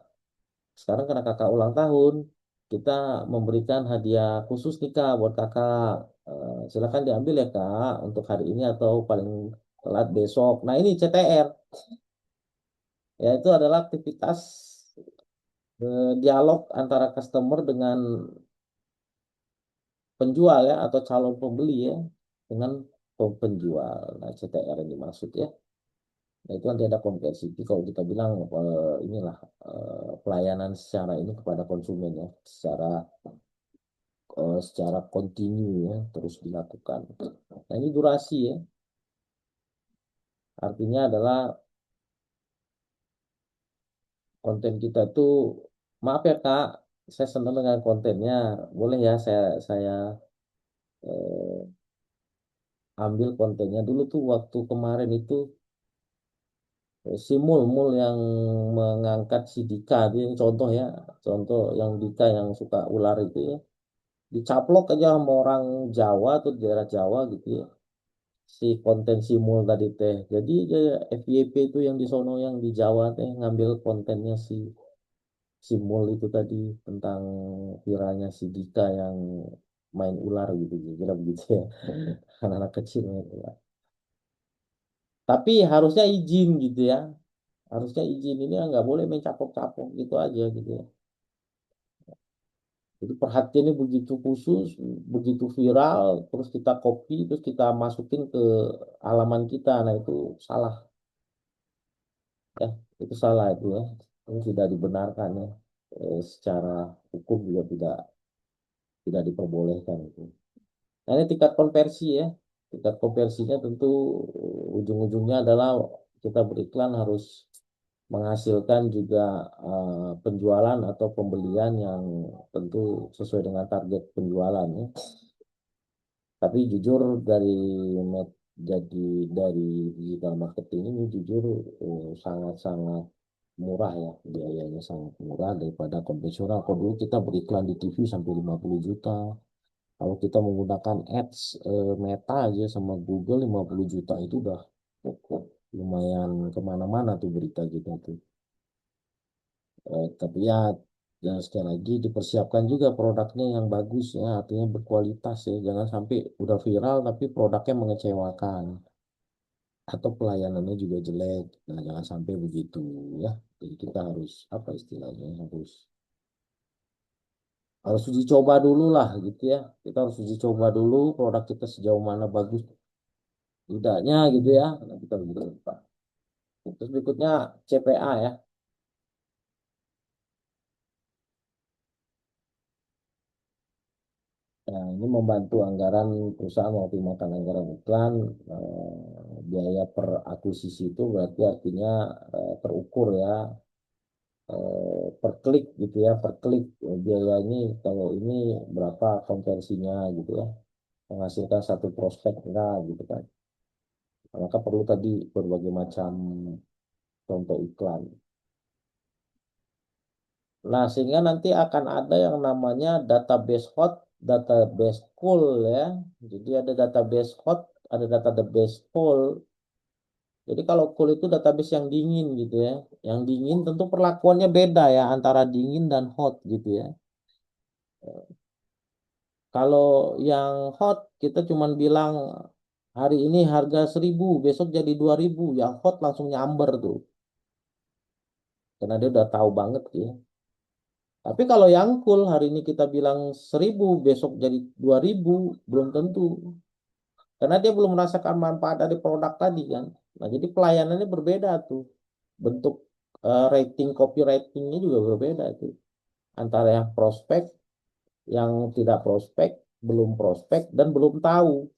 Sekarang karena kakak ulang tahun, kita memberikan hadiah khusus nih kak buat kakak. Silakan diambil ya kak untuk hari ini atau paling telat besok. Nah ini CTR, ya itu adalah aktivitas dialog antara customer dengan penjual ya, atau calon pembeli ya, dengan penjual. Nah CTR yang dimaksud ya. Nah itu nanti ada konversi. Jadi kalau kita bilang inilah pelayanan secara ini kepada konsumen ya, secara kontinu ya, terus dilakukan. Nah ini durasi ya, artinya adalah konten kita tuh, maaf ya Kak, saya senang dengan kontennya, boleh ya saya eh, ambil kontennya dulu tuh waktu kemarin itu Si mul yang mengangkat si Dika itu yang contoh ya, contoh yang Dika yang suka ular itu ya, dicaplok aja sama orang Jawa atau daerah Jawa gitu ya, si konten si mul tadi teh, jadi FYP itu yang di sono yang di Jawa teh ngambil kontennya si mul itu tadi tentang viralnya si Dika yang main ular gitu, kira begitu ya. Anak-anak kecil main ular. Tapi harusnya izin gitu ya, harusnya izin ini ya, nggak boleh main capok-capok gitu aja gitu ya. Jadi perhatiannya begitu khusus, begitu viral, terus kita copy, terus kita masukin ke halaman kita. Nah itu salah ya, itu salah itu ya. Itu tidak dibenarkan ya. Secara hukum juga tidak diperbolehkan itu. Nah ini tingkat konversi ya. Tingkat konversinya tentu ujung-ujungnya adalah kita beriklan harus menghasilkan juga penjualan atau pembelian yang tentu sesuai dengan target penjualan ya. Tapi jujur jadi dari digital marketing ini jujur sangat-sangat murah ya, biayanya sangat murah daripada konvensional. Kalau dulu kita beriklan di TV sampai 50 juta. Kalau kita menggunakan ads Meta aja sama Google 50 juta itu udah lumayan kemana-mana tuh berita kita tuh. Tapi ya, dan sekali lagi dipersiapkan juga produknya yang bagus ya, artinya berkualitas ya. Jangan sampai udah viral tapi produknya mengecewakan atau pelayanannya juga jelek. Nah, jangan sampai begitu ya. Jadi kita harus apa istilahnya harus harus uji coba dulu lah gitu ya. Kita harus uji coba dulu produk kita sejauh mana bagus tidaknya gitu ya. Nah, kita begitu Pak. Terus berikutnya CPA ya. Nah, ini membantu anggaran perusahaan mengoptimalkan anggaran iklan. Biaya per akuisisi itu berarti artinya terukur ya, per klik gitu ya, per klik biaya ini kalau ini berapa konversinya gitu ya, menghasilkan satu prospek enggak gitu kan. Nah, maka perlu tadi berbagai macam contoh iklan. Nah, sehingga nanti akan ada yang namanya database hot, database cool ya. Jadi ada database hot, ada database cool. Jadi kalau cool itu database yang dingin gitu ya. Yang dingin tentu perlakuannya beda ya antara dingin dan hot gitu ya. Kalau yang hot kita cuman bilang hari ini harga 1.000, besok jadi 2.000. Yang hot langsung nyamber tuh. Karena dia udah tahu banget ya. Tapi kalau yang cool hari ini kita bilang 1.000, besok jadi 2.000, belum tentu. Karena dia belum merasakan manfaat dari produk tadi kan. Nah, jadi pelayanannya berbeda tuh. Bentuk rating, copywritingnya juga berbeda tuh. Antara yang prospek, yang tidak prospek, belum prospek, dan belum tahu.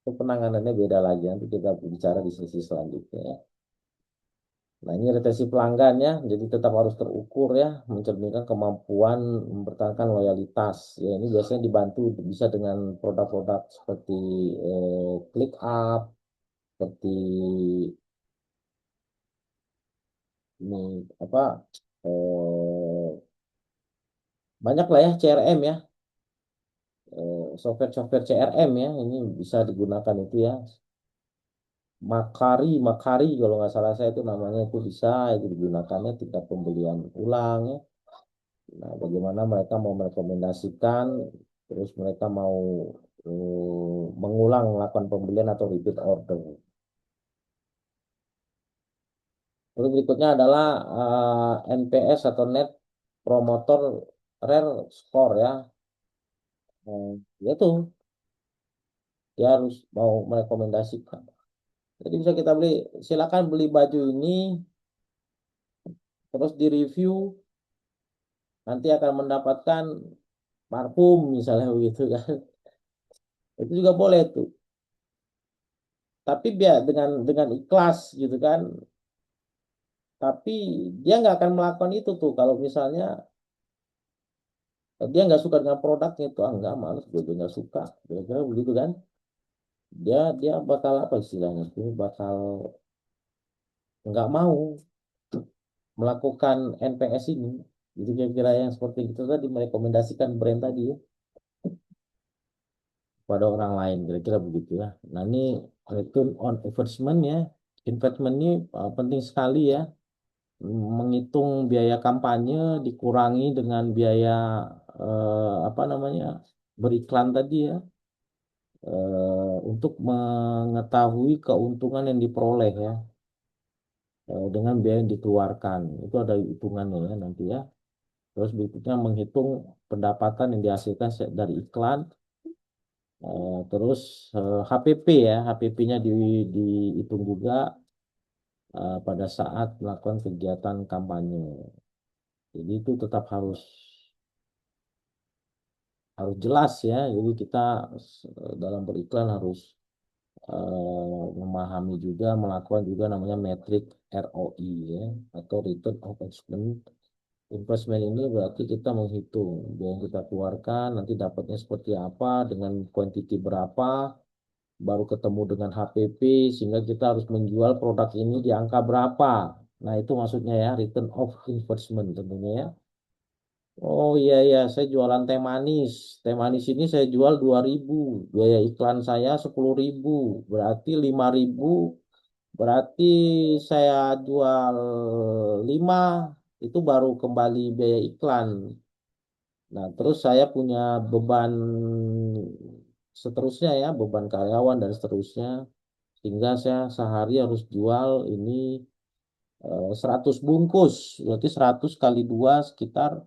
Itu penanganannya beda lagi. Nanti kita bicara di sesi selanjutnya ya. Nah, ini retensi pelanggan ya, jadi tetap harus terukur ya, mencerminkan kemampuan mempertahankan loyalitas. Ya, ini biasanya dibantu bisa dengan produk-produk seperti ClickUp, seperti ini apa eh, banyak lah ya CRM ya, software-software CRM ya, ini bisa digunakan itu ya. Makari kalau nggak salah saya itu namanya itu bisa itu digunakannya tingkat pembelian ulang ya. Nah, bagaimana mereka mau merekomendasikan, terus mereka mau mengulang melakukan pembelian atau repeat order. Terus berikutnya adalah NPS atau Net Promoter Rare Score ya. Ya tuh dia harus mau merekomendasikan. Jadi bisa kita beli, silakan beli baju ini, terus di review, nanti akan mendapatkan parfum misalnya begitu kan. Itu juga boleh tuh. Tapi biar dengan ikhlas gitu kan. Tapi dia nggak akan melakukan itu tuh kalau misalnya dia nggak suka dengan produknya itu, ah nggak males gue nggak suka, kira-kira begitu kan. Dia dia bakal apa istilahnya itu bakal nggak mau melakukan NPS ini. Itu kira-kira yang seperti itu tadi, merekomendasikan brand tadi ya, pada orang lain, kira-kira begitu ya. Nah ini return on investment ya, investment ini penting sekali ya. Menghitung biaya kampanye dikurangi dengan biaya apa namanya, beriklan tadi ya, untuk mengetahui keuntungan yang diperoleh ya, dengan biaya yang dikeluarkan itu ada hitungannya ya nanti ya. Terus berikutnya menghitung pendapatan yang dihasilkan dari iklan. Terus HPP ya, HPP-nya dihitung juga pada saat melakukan kegiatan kampanye. Jadi itu tetap harus jelas ya. Jadi kita dalam beriklan harus memahami juga, melakukan juga namanya metrik ROI ya, atau return of investment. Investment ini berarti kita menghitung biaya yang kita keluarkan nanti dapatnya seperti apa dengan kuantiti berapa, baru ketemu dengan HPP sehingga kita harus menjual produk ini di angka berapa. Nah, itu maksudnya ya, return of investment tentunya ya. Oh iya iya, saya jualan teh manis. Teh manis ini saya jual 2.000. Biaya iklan saya 10.000. Berarti 5.000. Berarti saya jual 5, itu baru kembali biaya iklan. Nah, terus saya punya beban seterusnya ya, beban karyawan dan seterusnya. Sehingga saya sehari harus jual ini 100 bungkus. Berarti 100 kali 2 sekitar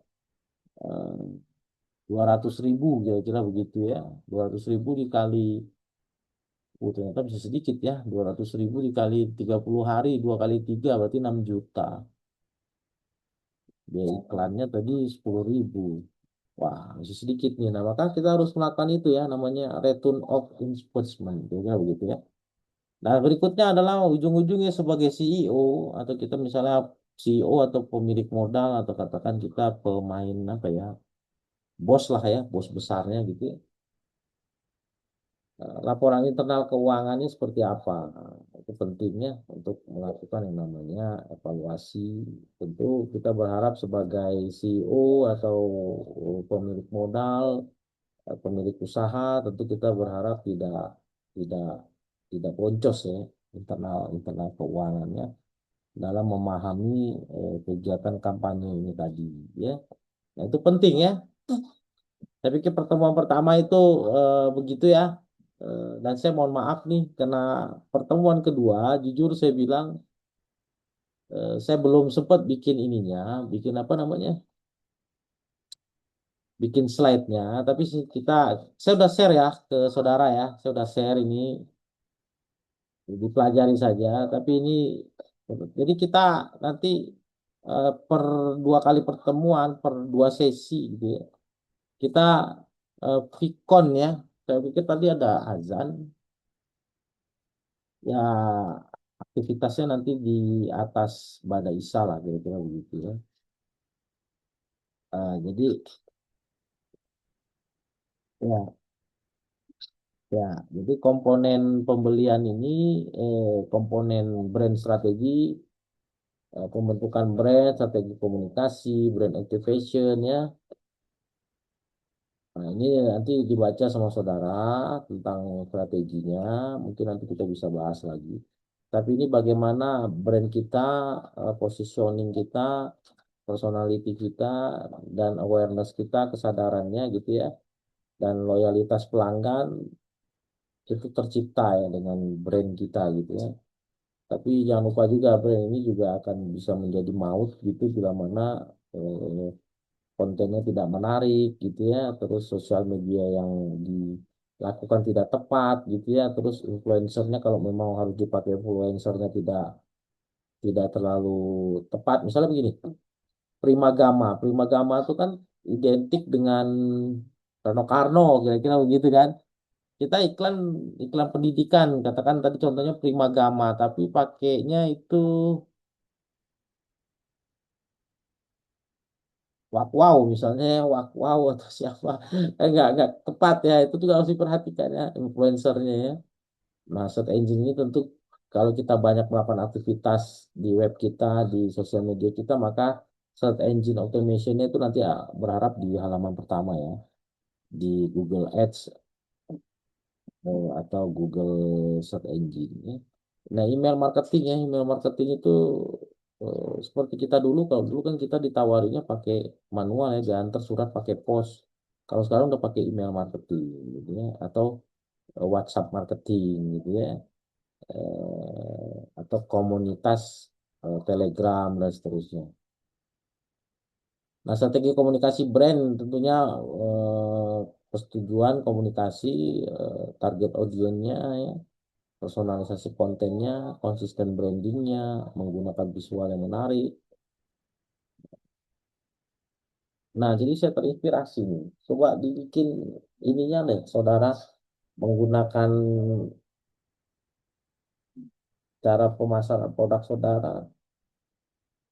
200.000 kira-kira begitu ya. 200.000 dikali, ternyata bisa sedikit ya. 200.000 dikali 30 hari, 2 kali 3 berarti 6 juta. Biaya iklannya tadi 10.000. Wah, masih sedikit nih. Nah, maka kita harus melakukan itu ya, namanya return of investment. Kira-kira begitu ya. Nah, berikutnya adalah ujung-ujungnya sebagai CEO, atau kita misalnya CEO atau pemilik modal, atau katakan kita pemain apa ya, bos lah ya, bos besarnya gitu ya. Laporan internal keuangannya seperti apa? Nah, itu pentingnya untuk melakukan yang namanya evaluasi. Tentu kita berharap sebagai CEO atau pemilik modal, pemilik usaha, tentu kita berharap tidak tidak boncos ya, internal internal keuangannya dalam memahami kegiatan kampanye ini tadi ya. Nah, itu penting ya. Saya pikir pertemuan pertama itu begitu ya. Dan saya mohon maaf nih karena pertemuan kedua jujur saya bilang saya belum sempat bikin ininya, bikin apa namanya? Bikin slide-nya, tapi saya udah share ya ke saudara ya. Saya udah share ini, dipelajari saja, tapi ini jadi kita nanti per 2 kali pertemuan, per 2 sesi gitu ya. Kita Vicon ya. Saya pikir tadi ada azan. Ya, aktivitasnya nanti di atas Bada Isa lah kira-kira begitu ya. Jadi ya ya, jadi komponen pembelian ini komponen brand strategi, pembentukan brand, strategi komunikasi, brand activation ya. Nah, ini nanti dibaca sama saudara tentang strateginya, mungkin nanti kita bisa bahas lagi. Tapi ini bagaimana brand kita, positioning kita, personality kita, dan awareness kita, kesadarannya gitu ya, dan loyalitas pelanggan itu tercipta ya dengan brand kita gitu ya. Tapi jangan lupa juga brand ini juga akan bisa menjadi maut gitu bila mana eh, kontennya tidak menarik gitu ya, terus sosial media yang dilakukan tidak tepat gitu ya, terus influencernya kalau memang harus dipakai influencernya tidak tidak terlalu tepat. Misalnya begini, Primagama, Primagama itu kan identik dengan Rano Karno, kira-kira begitu kan. Kita iklan iklan pendidikan, katakan tadi contohnya Primagama, tapi pakainya itu Wow misalnya, Wow atau siapa, nggak tepat ya, itu juga harus diperhatikan ya influencernya ya. Nah, search engine ini tentu kalau kita banyak melakukan aktivitas di web kita, di sosial media kita, maka search engine automation-nya itu nanti berharap di halaman pertama ya, di Google Ads atau Google Search Engine ya. Nah, email marketing ya, email marketing itu seperti kita dulu, kalau dulu kan kita ditawarinya pakai manual ya, diantar surat pakai pos. Kalau sekarang udah pakai email marketing gitu ya, atau WhatsApp marketing gitu ya, atau komunitas Telegram dan seterusnya. Nah, strategi komunikasi brand tentunya persetujuan komunikasi, target audiennya ya, personalisasi kontennya, konsisten brandingnya, menggunakan visual yang menarik. Nah, jadi saya terinspirasi nih. Coba dibikin ininya deh, saudara, menggunakan cara pemasaran produk saudara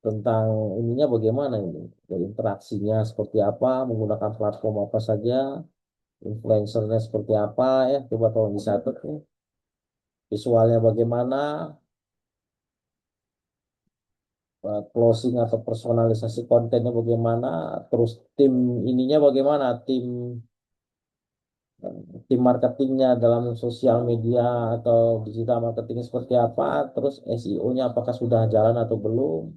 tentang ininya bagaimana ini. Dari interaksinya seperti apa, menggunakan platform apa saja, influencernya seperti apa ya. Coba tolong dicatat nih. Visualnya bagaimana, closing atau personalisasi kontennya bagaimana, terus tim ininya bagaimana, tim marketingnya dalam sosial media atau digital marketing seperti apa, terus SEO-nya apakah sudah jalan atau belum,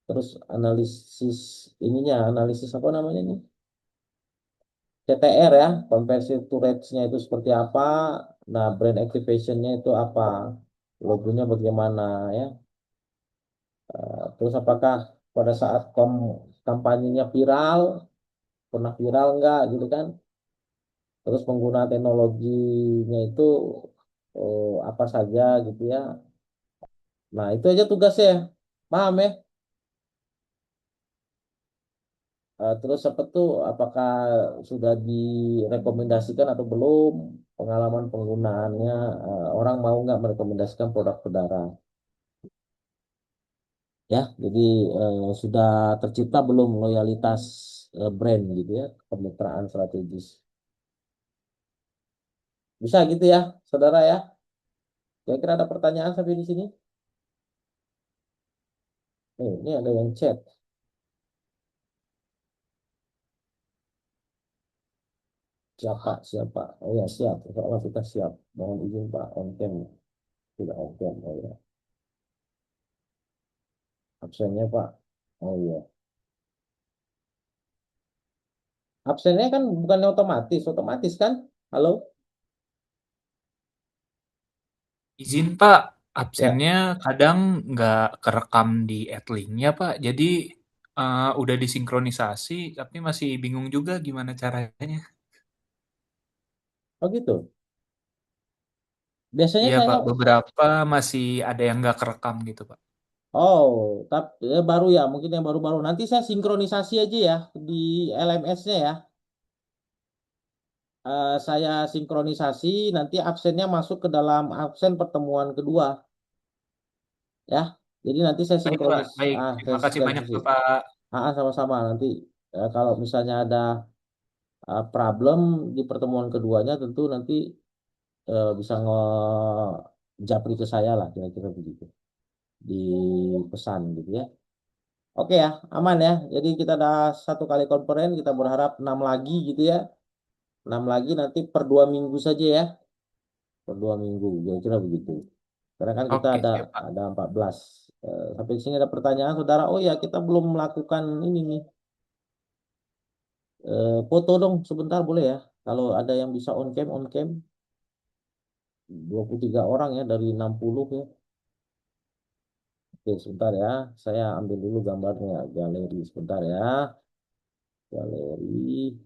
terus analisis ininya, analisis apa namanya ini, CTR ya, conversion to rate-nya itu seperti apa, nah brand activation-nya itu apa, logonya bagaimana ya. Terus apakah pada saat kampanyenya viral, pernah viral enggak gitu kan? Terus penggunaan teknologinya itu apa saja gitu ya. Nah, itu aja tugasnya. Paham ya? Terus apa tuh? Apakah sudah direkomendasikan atau belum? Pengalaman penggunaannya, orang mau nggak merekomendasikan produk saudara? Ya, jadi sudah tercipta belum loyalitas brand gitu ya, kemitraan strategis. Bisa gitu ya, saudara ya. Kira-kira ada pertanyaan sampai di sini? Ini ada yang chat. Siapa? Siapa? Oh ya, siap. Insyaallah kita siap. Mohon izin Pak, on cam. Tidak on cam. Oh ya. Absennya Pak. Oh iya. Absennya kan bukannya otomatis. Otomatis kan? Halo? Izin Pak, Ya. absennya kadang nggak kerekam di Adlink-nya Pak. Jadi udah disinkronisasi, tapi masih bingung juga gimana caranya. Oh gitu. Biasanya Iya saya, Pak, beberapa masih ada yang nggak kerekam gitu Pak. oh, tapi baru ya. Mungkin yang baru-baru. Nanti saya sinkronisasi aja ya di LMS-nya ya. Saya sinkronisasi, nanti absennya masuk ke dalam absen pertemuan kedua. Ya. Jadi nanti saya Baik Pak, sinkronis, baik. saya Terima kasih banyak sinkronisasi. Bapak. Sama-sama nanti kalau misalnya ada problem di pertemuan keduanya tentu nanti bisa japri ke saya lah kira-kira begitu di pesan gitu ya. Oke ya, aman ya. Jadi kita ada satu kali konferen, kita berharap 6 lagi gitu ya. 6 lagi nanti per 2 minggu saja ya. Per 2 minggu, kira-kira begitu. Karena kan kita Oke, ada siap Pak. 14. Sampai di sini ada pertanyaan, saudara. Oh ya, kita belum melakukan ini nih. Foto dong sebentar boleh ya. Kalau ada yang bisa on cam 23 orang ya dari 60 ya. Oke, sebentar ya. Saya ambil dulu gambarnya. Galeri sebentar ya. Galeri.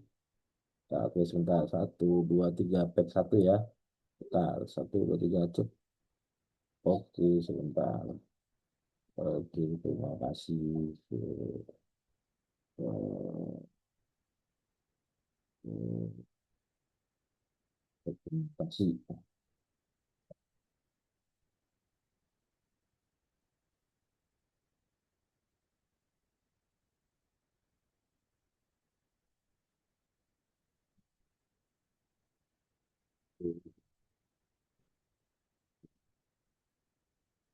Nah, oke, sebentar. Satu, dua, tiga. Pack satu ya. Sebentar. Satu, dua, tiga. Cuk. Oke, sebentar. Oke, terima kasih. Terima kasih.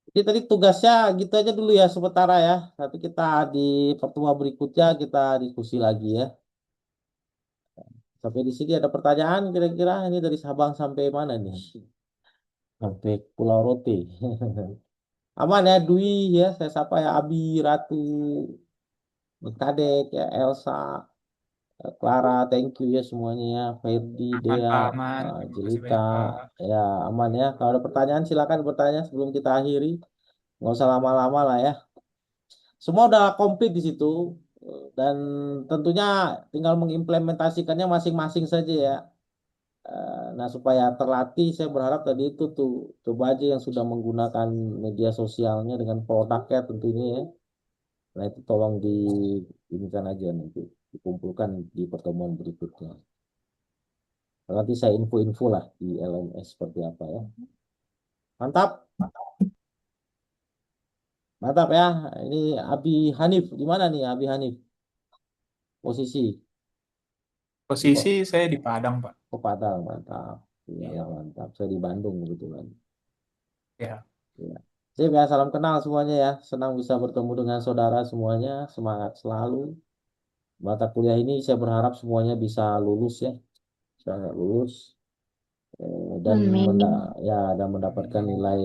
Jadi tadi tugasnya gitu aja dulu ya sementara ya. Nanti kita di pertemuan berikutnya kita diskusi lagi ya. Sampai di sini ada pertanyaan kira-kira ini dari Sabang sampai mana nih? Sampai Pulau Rote. Aman ya Dwi ya, saya sapa ya Abi, Ratu, Kadek ya, Elsa, Clara, thank you ya semuanya ya, Ferdi, Aman, Dea, Pak, aman. Terima kasih Jelita, banyak, Pak. ya aman ya. Kalau ada pertanyaan silakan bertanya sebelum kita akhiri. Nggak usah lama-lama lah ya. Semua udah komplit di situ dan tentunya tinggal mengimplementasikannya masing-masing saja ya. Nah, supaya terlatih, saya berharap tadi itu tuh coba aja yang sudah menggunakan media sosialnya dengan produknya tentunya ya. Nah, itu tolong inikan aja nanti dikumpulkan di pertemuan berikutnya. Nanti saya info-info lah di LMS seperti apa ya. Mantap, mantap ya. Ini Abi Hanif, di mana nih Abi Hanif? Posisi di Posisi saya di Padang, Pak. Padang, mantap. Iya, Iya. mantap. Saya di Bandung kebetulan. Ya. Ya. Sip ya, salam kenal semuanya ya. Senang bisa bertemu dengan saudara semuanya. Semangat selalu. Mata kuliah ini saya berharap semuanya bisa lulus ya. Bisa lulus dan Amin. ya dan mendapatkan nilai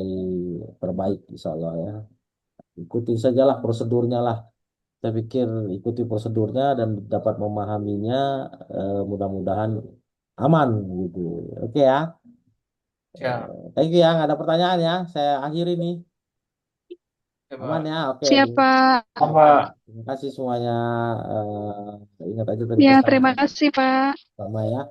terbaik insya Allah ya. Ikuti sajalah prosedurnya lah. Saya pikir ikuti prosedurnya dan dapat memahaminya mudah-mudahan aman gitu. Oke ya. Siap. Thank you ya. Nggak ada pertanyaan ya. Saya akhiri nih. Ya, Aman Pak. ya. Oke. Siapa? Apa? Terima kasih semuanya. Ingat aja tadi Ya, pesan terima kasih, Pak. sama ya.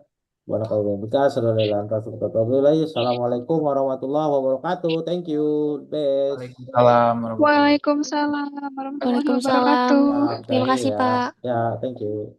Assalamualaikum warahmatullahi wabarakatuh. Thank you. Best. Waalaikumsalam warahmatullahi wabarakatuh. Waalaikumsalam warahmatullahi Waalaikumsalam. wabarakatuh. Ya, kita Terima akhiri kasih, ya. Pak. Ya, thank you.